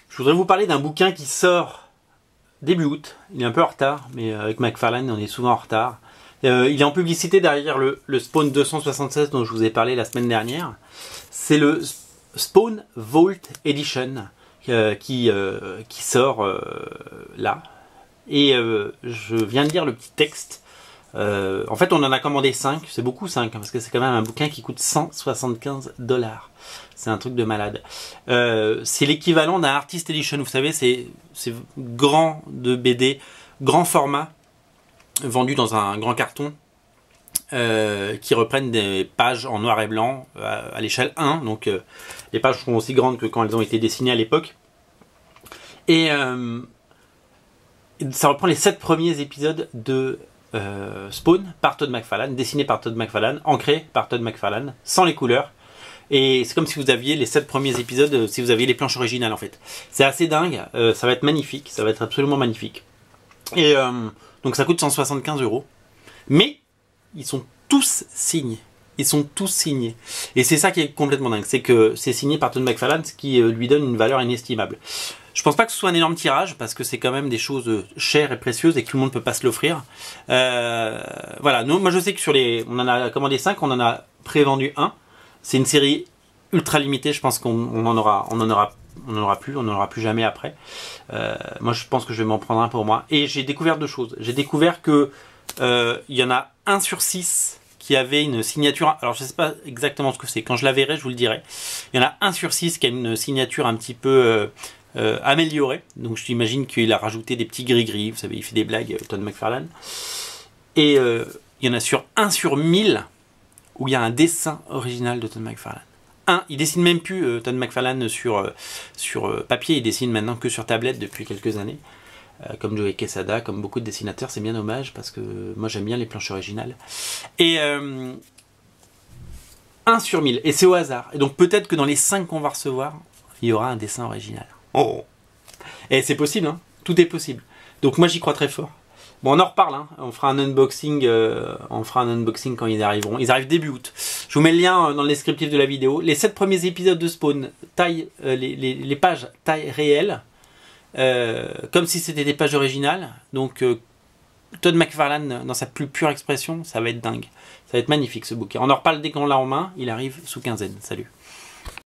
Je voudrais vous parler d'un bouquin qui sort début août. Il est un peu en retard, mais avec McFarlane, on est souvent en retard. Il est en publicité derrière le Spawn 276 dont je vous ai parlé la semaine dernière. C'est le Spawn Vault Edition qui sort là. Et je viens de lire le petit texte. En fait, on en a commandé 5, c'est beaucoup 5, parce que c'est quand même un bouquin qui coûte 175 $. C'est un truc de malade. C'est l'équivalent d'un Artist Edition, vous savez, c'est grand de BD, grand format, vendu dans un grand carton, qui reprennent des pages en noir et blanc à l'échelle 1, donc les pages sont aussi grandes que quand elles ont été dessinées à l'époque. Et ça reprend les 7 premiers épisodes de Spawn par Todd McFarlane, dessiné par Todd McFarlane, ancré par Todd McFarlane, sans les couleurs. Et c'est comme si vous aviez les 7 premiers épisodes, si vous aviez les planches originales en fait. C'est assez dingue, ça va être magnifique, ça va être absolument magnifique. Et donc ça coûte 175 €. Mais ils sont tous signés. Ils sont tous signés. Et c'est ça qui est complètement dingue, c'est que c'est signé par Todd McFarlane, ce qui lui donne une valeur inestimable. Je pense pas que ce soit un énorme tirage, parce que c'est quand même des choses chères et précieuses et que tout le monde peut pas se l'offrir. Voilà, moi je sais que on en a commandé 5, on en a prévendu 1. C'est une série ultra limitée, je pense qu'on en aura plus jamais après. Moi je pense que je vais m'en prendre un pour moi. Et j'ai découvert 2 choses. J'ai découvert que il y en a 1 sur 6 qui avait une signature, alors je sais pas exactement ce que c'est, quand je la verrai je vous le dirai. Il y en a 1 sur 6 qui a une signature un petit peu améliorée, donc je t'imagine qu'il a rajouté des petits gris-gris, vous savez, il fait des blagues, Todd McFarlane. Et il y en a sur 1 sur 1000 où il y a un dessin original de Todd McFarlane. Il dessine même plus Todd McFarlane sur papier, il dessine maintenant que sur tablette depuis quelques années. Comme Joe Quesada, comme beaucoup de dessinateurs, c'est bien dommage parce que moi j'aime bien les planches originales. Et 1 sur 1000, et c'est au hasard. Et donc peut-être que dans les 5 qu'on va recevoir, il y aura un dessin original. Oh. Et c'est possible, hein, tout est possible. Donc moi j'y crois très fort. Bon, on en reparle, hein. On fera un unboxing quand ils arriveront. Ils arrivent début août. Je vous mets le lien dans le descriptif de la vidéo. Les 7 premiers épisodes de Spawn, les pages taille réelle. Comme si c'était des pages originales. Donc Todd McFarlane dans sa plus pure expression, ça va être dingue. Ça va être magnifique ce bouquin. On en reparle dès qu'on l'a en main. Il arrive sous quinzaine. Salut.